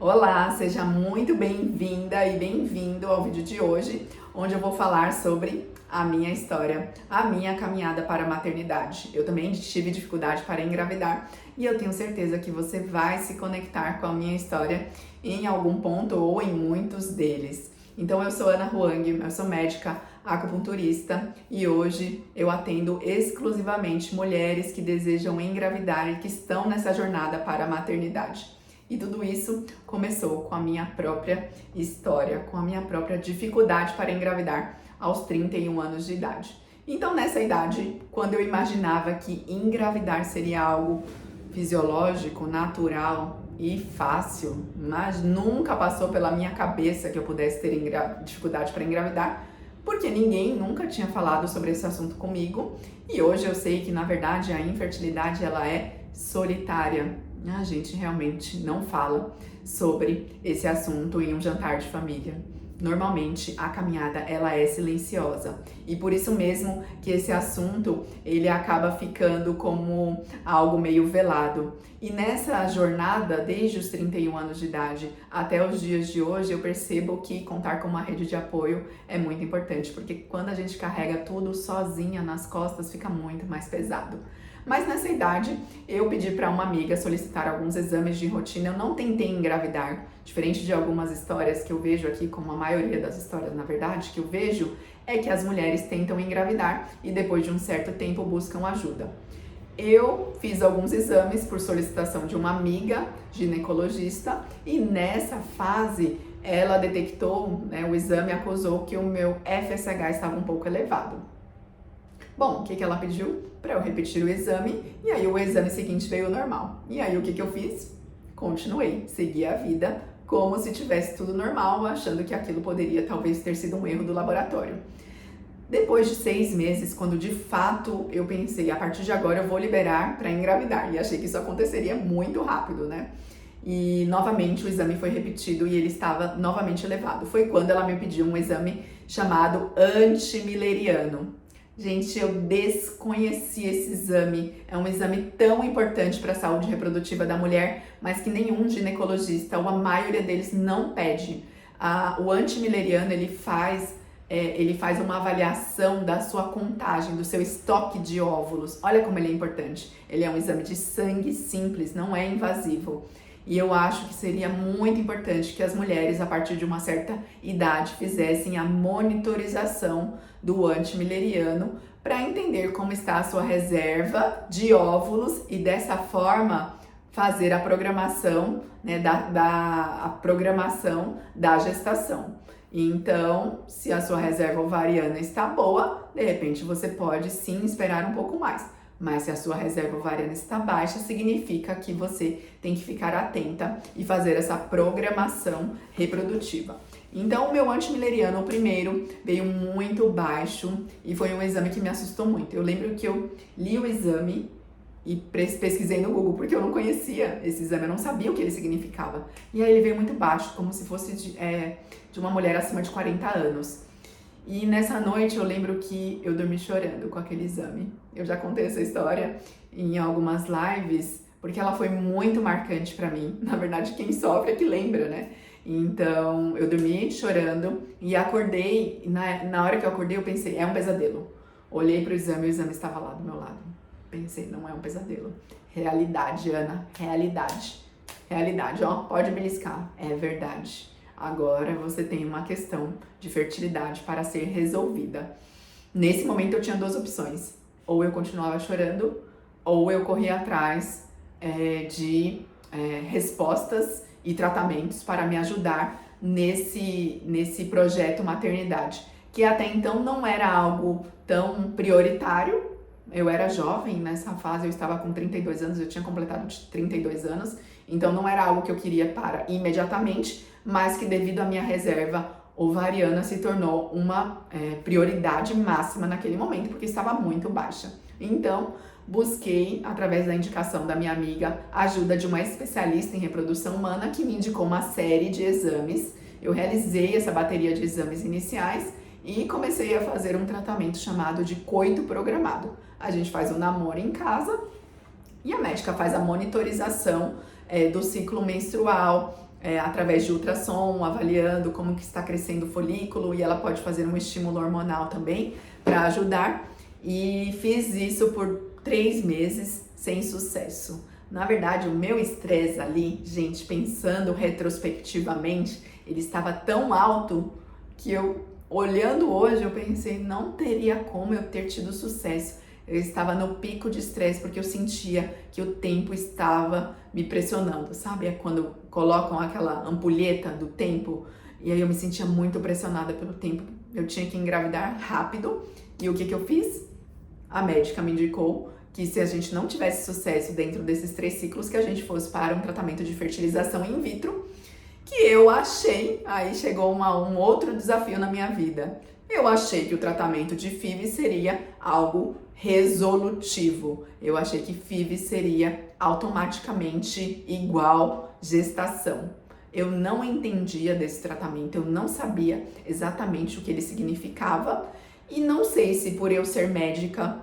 Olá, seja muito bem-vinda e bem-vindo ao vídeo de hoje, onde eu vou falar sobre a minha história, a minha caminhada para a maternidade. Eu também tive dificuldade para engravidar e eu tenho certeza que você vai se conectar com a minha história em algum ponto ou em muitos deles. Então, eu sou Ana Huang, eu sou médica acupunturista e hoje eu atendo exclusivamente mulheres que desejam engravidar e que estão nessa jornada para a maternidade. E tudo isso começou com a minha própria história, com a minha própria dificuldade para engravidar aos 31 anos de idade. Então, nessa idade, quando eu imaginava que engravidar seria algo fisiológico, natural e fácil, mas nunca passou pela minha cabeça que eu pudesse ter dificuldade para engravidar, porque ninguém nunca tinha falado sobre esse assunto comigo. E hoje eu sei que, na verdade, a infertilidade ela é solitária. A gente realmente não fala sobre esse assunto em um jantar de família. Normalmente a caminhada ela é silenciosa e por isso mesmo que esse assunto ele acaba ficando como algo meio velado. E nessa jornada, desde os 31 anos de idade até os dias de hoje, eu percebo que contar com uma rede de apoio é muito importante, porque quando a gente carrega tudo sozinha nas costas fica muito mais pesado. Mas nessa idade, eu pedi para uma amiga solicitar alguns exames de rotina. Eu não tentei engravidar, diferente de algumas histórias que eu vejo aqui, como a maioria das histórias, na verdade, que eu vejo, é que as mulheres tentam engravidar e depois de um certo tempo buscam ajuda. Eu fiz alguns exames por solicitação de uma amiga ginecologista e nessa fase ela detectou, o exame acusou que o meu FSH estava um pouco elevado. Bom, o que ela pediu? Para eu repetir o exame, e aí o exame seguinte veio normal. E aí o que eu fiz? Continuei, segui a vida como se tivesse tudo normal, achando que aquilo poderia talvez ter sido um erro do laboratório. Depois de 6 meses, quando de fato eu pensei, a partir de agora eu vou liberar para engravidar, e achei que isso aconteceria muito rápido, né? E novamente o exame foi repetido e ele estava novamente elevado. Foi quando ela me pediu um exame chamado antimileriano. Gente, eu desconheci esse exame. É um exame tão importante para a saúde reprodutiva da mulher, mas que nenhum ginecologista, ou a maioria deles, não pede. O antimileriano, ele faz uma avaliação da sua contagem, do seu estoque de óvulos. Olha como ele é importante. Ele é um exame de sangue simples, não é invasivo. E eu acho que seria muito importante que as mulheres, a partir de uma certa idade, fizessem a monitorização do antimileriano para entender como está a sua reserva de óvulos e dessa forma fazer a programação, a programação da gestação. Então, se a sua reserva ovariana está boa, de repente você pode sim esperar um pouco mais. Mas se a sua reserva ovariana está baixa, significa que você tem que ficar atenta e fazer essa programação reprodutiva. Então, o meu antimileriano, o primeiro, veio muito baixo e foi um exame que me assustou muito. Eu lembro que eu li o exame e pesquisei no Google, porque eu não conhecia esse exame, eu não sabia o que ele significava. E aí ele veio muito baixo, como se fosse de uma mulher acima de 40 anos. E nessa noite eu lembro que eu dormi chorando com aquele exame. Eu já contei essa história em algumas lives, porque ela foi muito marcante pra mim. Na verdade, quem sofre é que lembra, né? Então, eu dormi chorando e acordei. Na hora que eu acordei, eu pensei, é um pesadelo. Olhei pro exame e o exame estava lá do meu lado. Pensei, não é um pesadelo. Realidade, Ana, realidade. Realidade, ó, pode beliscar, é verdade. Agora você tem uma questão de fertilidade para ser resolvida. Nesse momento eu tinha 2 opções. Ou eu continuava chorando, ou eu corria atrás de respostas e tratamentos para me ajudar nesse projeto maternidade, que até então não era algo tão prioritário. Eu era jovem nessa fase, eu estava com 32 anos, eu tinha completado 32 anos, então não era algo que eu queria para imediatamente, mas que devido à minha reserva ovariana se tornou uma prioridade máxima naquele momento, porque estava muito baixa. Então, busquei, através da indicação da minha amiga, a ajuda de uma especialista em reprodução humana que me indicou uma série de exames. Eu realizei essa bateria de exames iniciais e comecei a fazer um tratamento chamado de coito programado. A gente faz um namoro em casa e a médica faz a monitorização do ciclo menstrual, através de ultrassom, avaliando como que está crescendo o folículo, e ela pode fazer um estímulo hormonal também para ajudar. E fiz isso por 3 meses sem sucesso. Na verdade, o meu estresse ali, gente, pensando retrospectivamente, ele estava tão alto que eu, olhando hoje, eu pensei, não teria como eu ter tido sucesso. Eu estava no pico de estresse porque eu sentia que o tempo estava me pressionando, sabe? É quando colocam aquela ampulheta do tempo, e aí eu me sentia muito pressionada pelo tempo. Eu tinha que engravidar rápido. E o que eu fiz? A médica me indicou que se a gente não tivesse sucesso dentro desses 3 ciclos, que a gente fosse para um tratamento de fertilização in vitro, que eu achei, aí chegou um outro desafio na minha vida. Eu achei que o tratamento de FIV seria algo resolutivo. Eu achei que FIV seria automaticamente igual gestação. Eu não entendia desse tratamento, eu não sabia exatamente o que ele significava, e não sei se por eu ser médica,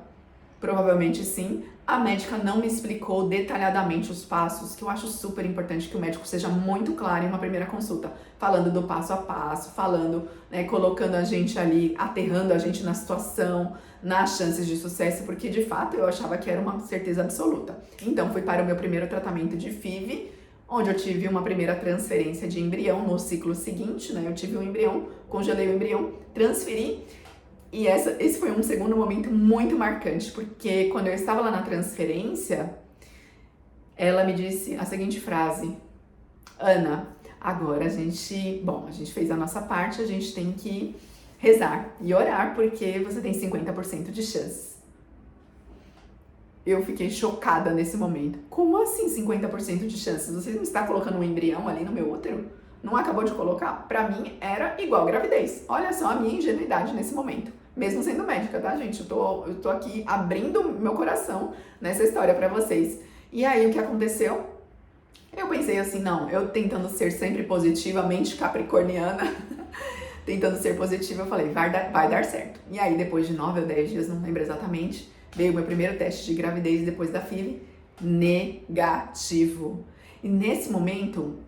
provavelmente sim, a médica não me explicou detalhadamente os passos, que eu acho super importante que o médico seja muito claro em uma primeira consulta, falando do passo a passo, falando, né, colocando a gente ali, aterrando a gente na situação, nas chances de sucesso, porque de fato eu achava que era uma certeza absoluta. Então fui para o meu primeiro tratamento de FIV, onde eu tive uma primeira transferência de embrião no ciclo seguinte, né? Eu tive um embrião, congelei o embrião, transferi. E esse foi um segundo momento muito marcante, porque quando eu estava lá na transferência, ela me disse a seguinte frase: Ana, agora a gente fez a nossa parte, a gente tem que rezar e orar, porque você tem 50% de chance. Eu fiquei chocada nesse momento. Como assim 50% de chances? Você não está colocando um embrião ali no meu útero? Não acabou de colocar? Pra mim era igual gravidez. Olha só a minha ingenuidade nesse momento. Mesmo sendo médica, tá, gente? Eu tô aqui abrindo meu coração nessa história pra vocês. E aí, o que aconteceu? Eu pensei assim, não, eu tentando ser sempre positivamente capricorniana, tentando ser positiva, eu falei, vai dar certo. E aí, depois de 9 ou 10 dias, não lembro exatamente, veio o meu primeiro teste de gravidez depois da FIV, negativo. E nesse momento,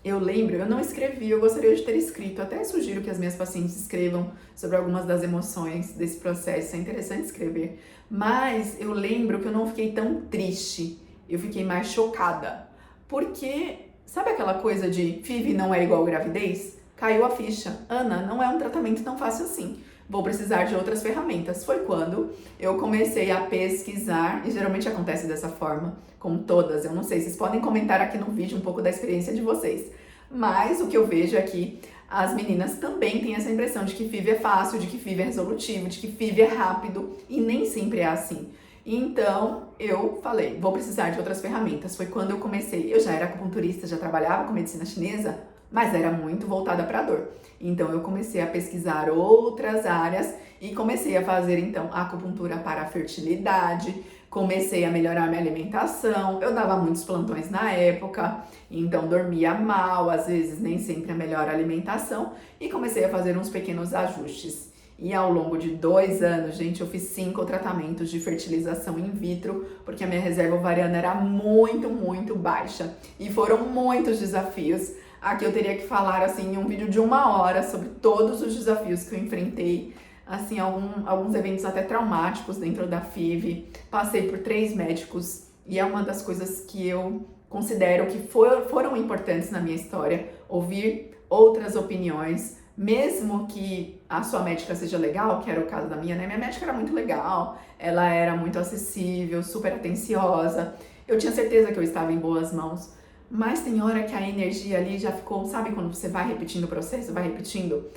eu lembro, eu não escrevi, eu gostaria de ter escrito, até sugiro que as minhas pacientes escrevam sobre algumas das emoções desse processo, é interessante escrever. Mas eu lembro que eu não fiquei tão triste, eu fiquei mais chocada. Porque, sabe aquela coisa de FIV não é igual gravidez? Caiu a ficha. Ana, não é um tratamento tão fácil assim. Vou precisar de outras ferramentas. Foi quando eu comecei a pesquisar, e geralmente acontece dessa forma, com todas. Eu não sei, vocês podem comentar aqui no vídeo um pouco da experiência de vocês. Mas o que eu vejo é que as meninas também têm essa impressão de que FIV é fácil, de que FIV é resolutivo, de que FIV é rápido, e nem sempre é assim. Então, eu falei, vou precisar de outras ferramentas. Foi quando eu comecei, eu já era acupunturista, já trabalhava com medicina chinesa, mas era muito voltada para a dor. Então, eu comecei a pesquisar outras áreas e comecei a fazer, então, acupuntura para a fertilidade, comecei a melhorar minha alimentação. Eu dava muitos plantões na época, então dormia mal, às vezes nem sempre a melhor alimentação, e comecei a fazer uns pequenos ajustes. E ao longo de 2 anos, gente, eu fiz 5 tratamentos de fertilização in vitro, porque a minha reserva ovariana era muito, muito baixa. E foram muitos desafios. Aqui eu teria que falar, assim, em um vídeo de 1 hora sobre todos os desafios que eu enfrentei. Assim, alguns eventos até traumáticos dentro da FIV. Passei por 3 médicos e é uma das coisas que eu considero que foram importantes na minha história. Ouvir outras opiniões, mesmo que a sua médica seja legal, que era o caso da minha, né? Minha médica era muito legal, ela era muito acessível, super atenciosa. Eu tinha certeza que eu estava em boas mãos. Mas tem hora que a energia ali já ficou, sabe quando você vai repetindo o processo, vai repetindo?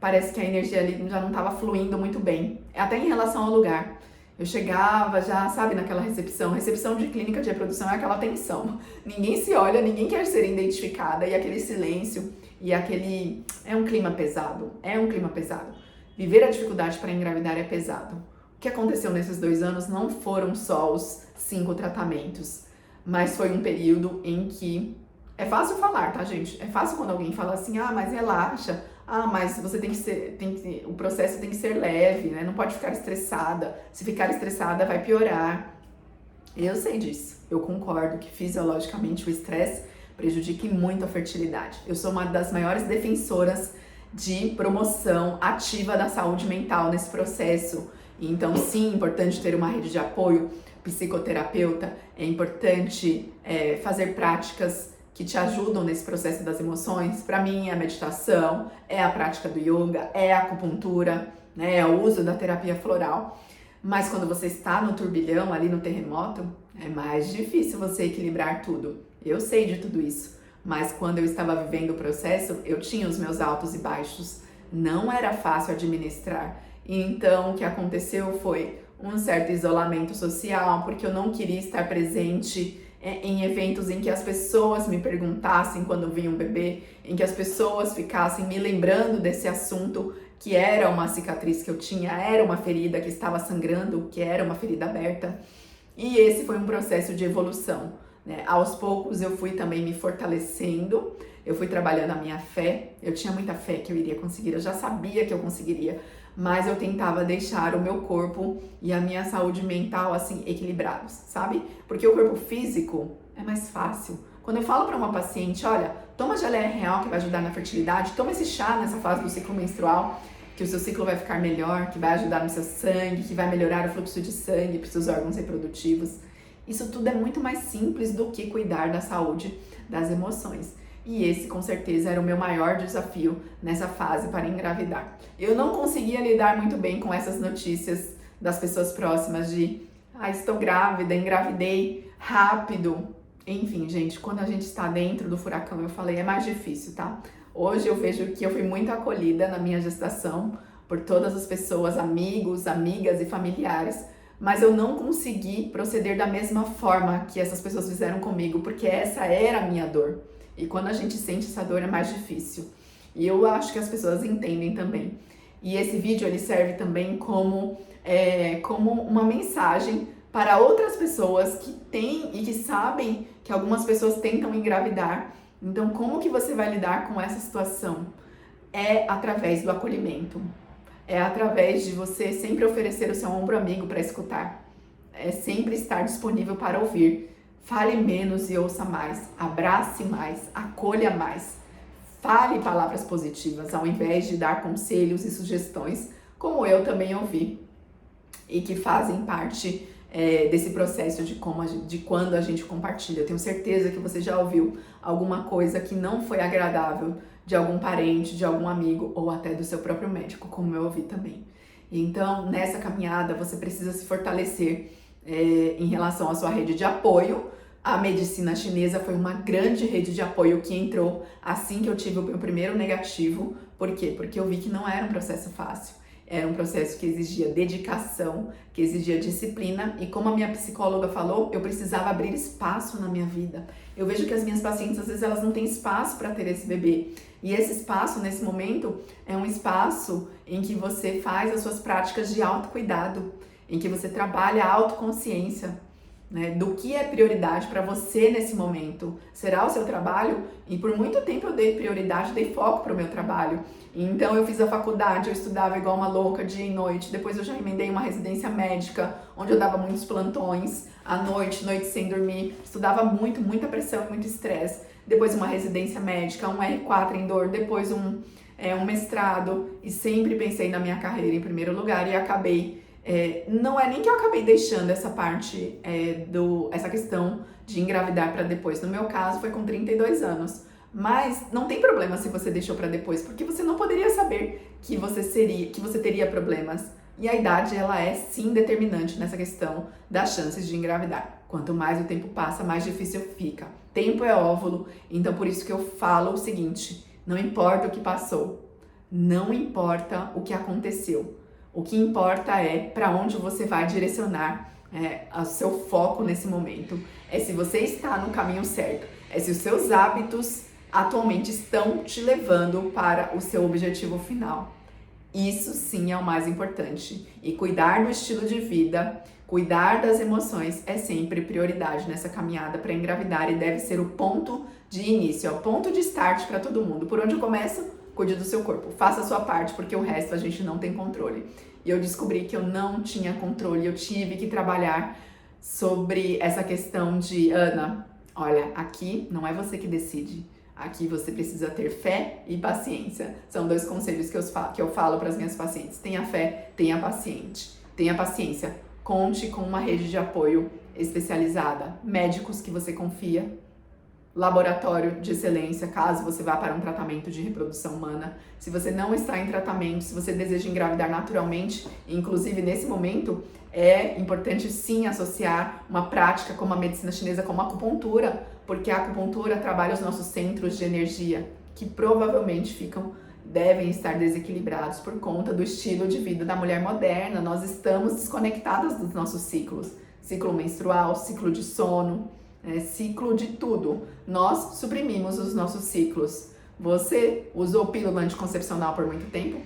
Parece que a energia ali já não estava fluindo muito bem. Até em relação ao lugar. Eu chegava já, sabe, naquela recepção de clínica de reprodução é aquela tensão. Ninguém se olha, ninguém quer ser identificada, e aquele silêncio, e aquele... É um clima pesado. Viver a dificuldade para engravidar é pesado. O que aconteceu nesses 2 anos não foram só os 5 tratamentos, mas foi um período em que... É fácil falar, tá, gente? É fácil quando alguém fala assim, mas relaxa, mas você o processo tem que ser leve, né? Não pode ficar estressada. Se ficar estressada, vai piorar. Eu sei disso. Eu concordo que fisiologicamente o estresse prejudique muito a fertilidade. Eu sou uma das maiores defensoras de promoção ativa da saúde mental nesse processo. Então, sim, é importante ter uma rede de apoio psicoterapeuta, é importante fazer práticas que te ajudam nesse processo das emoções. Para mim, é a meditação, é a prática do yoga, é a acupuntura, né, é o uso da terapia floral. Mas quando você está no turbilhão, ali no terremoto, é mais difícil você equilibrar tudo. Eu sei de tudo isso, mas quando eu estava vivendo o processo, eu tinha os meus altos e baixos. Não era fácil administrar. Então, o que aconteceu foi um certo isolamento social, porque eu não queria estar presente em eventos em que as pessoas me perguntassem quando vinha um bebê, em que as pessoas ficassem me lembrando desse assunto, que era uma cicatriz que eu tinha, era uma ferida que estava sangrando, que era uma ferida aberta. E esse foi um processo de evolução, né? Aos poucos eu fui também me fortalecendo, eu fui trabalhando a minha fé, eu tinha muita fé que eu iria conseguir, eu já sabia que eu conseguiria, mas eu tentava deixar o meu corpo e a minha saúde mental, assim, equilibrados, sabe? Porque o corpo físico é mais fácil. Quando eu falo para uma paciente, olha, toma geleia real que vai ajudar na fertilidade, toma esse chá nessa fase do ciclo menstrual, que o seu ciclo vai ficar melhor, que vai ajudar no seu sangue, que vai melhorar o fluxo de sangue para os seus órgãos reprodutivos. Isso tudo é muito mais simples do que cuidar da saúde das emoções. E esse, com certeza, era o meu maior desafio nessa fase para engravidar. Eu não conseguia lidar muito bem com essas notícias das pessoas próximas de estou grávida, engravidei rápido. Enfim, gente, quando a gente está dentro do furacão, eu falei, é mais difícil, tá? Hoje eu vejo que eu fui muito acolhida na minha gestação por todas as pessoas, amigos, amigas e familiares, mas eu não consegui proceder da mesma forma que essas pessoas fizeram comigo, porque essa era a minha dor. E quando a gente sente essa dor é mais difícil. E eu acho que as pessoas entendem também. E esse vídeo ele serve também como uma mensagem para outras pessoas que têm e que sabem que algumas pessoas tentam engravidar. Então, como que você vai lidar com essa situação? É através do acolhimento. É através de você sempre oferecer o seu ombro amigo para escutar. É sempre estar disponível para ouvir. Fale menos e ouça mais. Abrace mais. Acolha mais. Fale palavras positivas ao invés de dar conselhos e sugestões, como eu também ouvi, e que fazem parte desse processo de quando a gente compartilha. Eu tenho certeza que você já ouviu alguma coisa que não foi agradável de algum parente, de algum amigo ou até do seu próprio médico, como eu ouvi também. Então, nessa caminhada, você precisa se fortalecer em relação à sua rede de apoio. A medicina chinesa foi uma grande rede de apoio que entrou assim que eu tive o meu primeiro negativo. Por quê? Porque eu vi que não era um processo fácil. Era um processo que exigia dedicação, que exigia disciplina. E como a minha psicóloga falou, eu precisava abrir espaço na minha vida. Eu vejo que as minhas pacientes, às vezes, elas não têm espaço para ter esse bebê. E esse espaço, nesse momento, é um espaço em que você faz as suas práticas de autocuidado, em que você trabalha a autoconsciência, né, do que é prioridade para você nesse momento. Será o seu trabalho? E por muito tempo eu dei prioridade, dei foco para o meu trabalho. Então eu fiz a faculdade, eu estudava igual uma louca dia e noite. Depois eu já emendei uma residência médica, onde eu dava muitos plantões à noite, noite sem dormir. Estudava muito, muita pressão e muito estresse. Depois uma residência médica, um R4 em dor, depois um mestrado. E sempre pensei na minha carreira em primeiro lugar e acabei... não é nem que eu acabei deixando essa parte, essa questão de engravidar para depois. No meu caso, foi com 32 anos. Mas não tem problema se você deixou para depois, porque você não poderia saber que você teria problemas. E a idade, ela é sim determinante nessa questão das chances de engravidar. Quanto mais o tempo passa, mais difícil fica. Tempo é óvulo, então por isso que eu falo o seguinte: não importa o que passou, não importa o que aconteceu. O que importa é para onde você vai direcionar o seu foco nesse momento. É se você está no caminho certo. É se os seus hábitos atualmente estão te levando para o seu objetivo final. Isso sim é o mais importante. E cuidar do estilo de vida, cuidar das emoções é sempre prioridade nessa caminhada para engravidar e deve ser o ponto de início, é o ponto de start para todo mundo. Por onde eu começo? Cuide do seu corpo, faça a sua parte, porque o resto a gente não tem controle. E eu descobri que eu não tinha controle, eu tive que trabalhar sobre essa questão de, Ana, Olha, aqui não é você que decide. Aqui você precisa ter fé e paciência. São dois conselhos que eu falo para as minhas pacientes. Tenha fé, tenha paciência. Conte com uma rede de apoio especializada, médicos que você confia, laboratório de excelência, caso você vá para um tratamento de reprodução humana. Se você não está em tratamento, se você deseja engravidar naturalmente, inclusive nesse momento, é importante sim associar uma prática como a medicina chinesa, como a acupuntura, porque a acupuntura trabalha os nossos centros de energia, que provavelmente devem estar desequilibrados por conta do estilo de vida da mulher moderna. Nós estamos desconectadas dos nossos ciclos, ciclo menstrual, ciclo de sono, ciclo de tudo. Nós suprimimos os nossos ciclos. Você usou pílula anticoncepcional por muito tempo?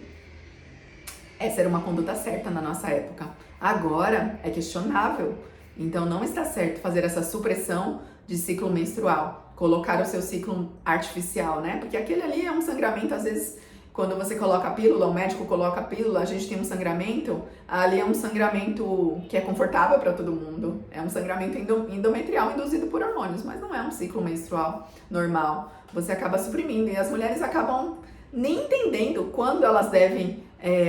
Essa era uma conduta certa na nossa época. Agora é questionável. Então não está certo fazer essa supressão de ciclo menstrual, colocar o seu ciclo artificial, né? Porque aquele ali é um sangramento, às vezes, quando você coloca a pílula, o médico coloca a pílula, a gente tem um sangramento, ali é um sangramento que é confortável para todo mundo. É um sangramento endometrial induzido por hormônios, mas não é um ciclo menstrual normal. Você acaba suprimindo e as mulheres acabam nem entendendo quando elas devem,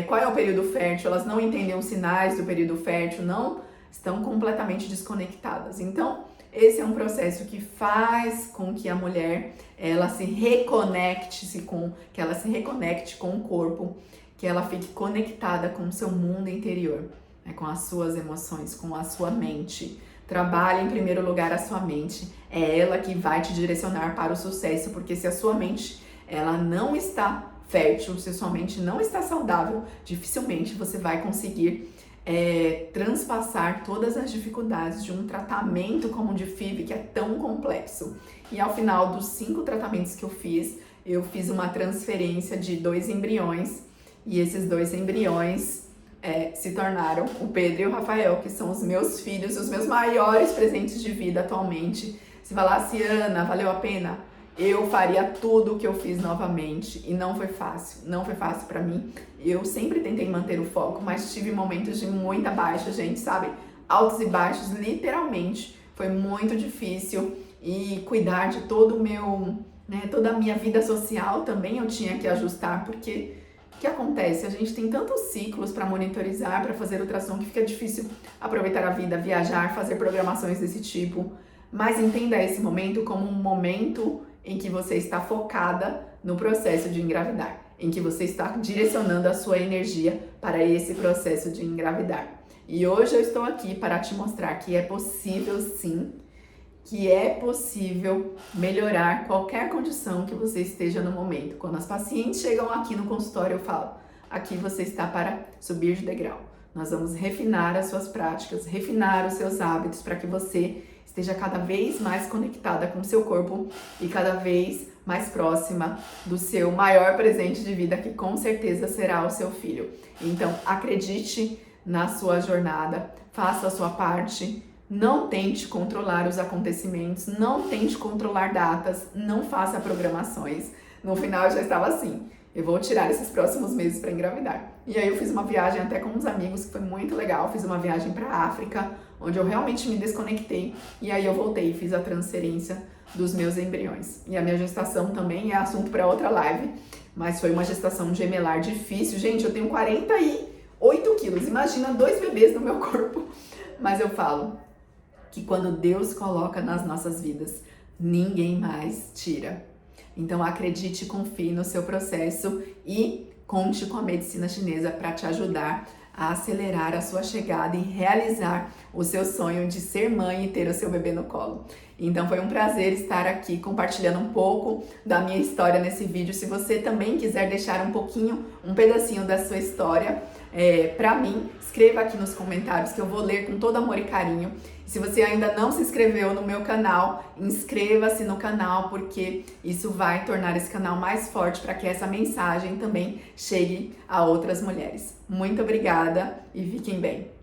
qual é o período fértil, elas não entendem os sinais do período fértil, não estão completamente desconectadas. Então, esse é um processo que faz com que a mulher ela se reconecte com o corpo, que ela fique conectada com o seu mundo interior, né, com as suas emoções, com a sua mente. Trabalhe em primeiro lugar a sua mente. É ela que vai te direcionar para o sucesso, porque se a sua mente ela não está fértil, se a sua mente não está saudável, dificilmente você vai conseguir transpassar todas as dificuldades de um tratamento como o de FIV, que é tão complexo. E ao final dos 5 tratamentos que eu fiz uma transferência de 2 embriões, e esses 2 embriões se tornaram o Pedro e o Rafael, que são os meus filhos, os meus maiores presentes de vida atualmente. Se falasse, Ana, valeu a pena? Eu faria tudo o que eu fiz novamente e não foi fácil para mim. Eu sempre tentei manter o foco, mas tive momentos de muita baixa, gente, sabe? Altos e baixos, literalmente. Foi muito difícil e cuidar de todo o meu, toda a minha vida social também eu tinha que ajustar, porque o que acontece? A gente tem tantos ciclos para monitorizar, para fazer ultrassom, que fica difícil aproveitar a vida, viajar, fazer programações desse tipo. Mas entenda esse momento como um momento em que você está focada no processo de engravidar, em que você está direcionando a sua energia para esse processo de engravidar. E hoje eu estou aqui para te mostrar que é possível sim, que é possível melhorar qualquer condição que você esteja no momento. Quando as pacientes chegam aqui no consultório, eu falo, aqui você está para subir de degrau. Nós vamos refinar as suas práticas, refinar os seus hábitos para que você esteja cada vez mais conectada com o seu corpo e cada vez mais próxima do seu maior presente de vida, que com certeza será o seu filho. Então, acredite na sua jornada, faça a sua parte, não tente controlar os acontecimentos, não tente controlar datas, não faça programações. No final, eu já estava assim, eu vou tirar esses próximos meses para engravidar. E aí eu fiz uma viagem até com uns amigos, que foi muito legal, fiz uma viagem para a África, onde eu realmente me desconectei, e aí eu voltei e fiz a transferência dos meus embriões. E a minha gestação também é assunto para outra live, mas foi uma gestação gemelar difícil. Gente, eu tenho 48 quilos, imagina 2 bebês no meu corpo. Mas eu falo que quando Deus coloca nas nossas vidas, ninguém mais tira. Então acredite, confie no seu processo e conte com a medicina chinesa para te ajudar a acelerar a sua chegada e realizar o seu sonho de ser mãe e ter o seu bebê no colo. Então foi um prazer estar aqui compartilhando um pouco da minha história nesse vídeo. Se você também quiser deixar um pedacinho da sua história para mim, escreva aqui nos comentários que eu vou ler com todo amor e carinho. E se você ainda não se inscreveu no meu canal, inscreva-se no canal, porque isso vai tornar esse canal mais forte para que essa mensagem também chegue a outras mulheres. Muito obrigada e fiquem bem!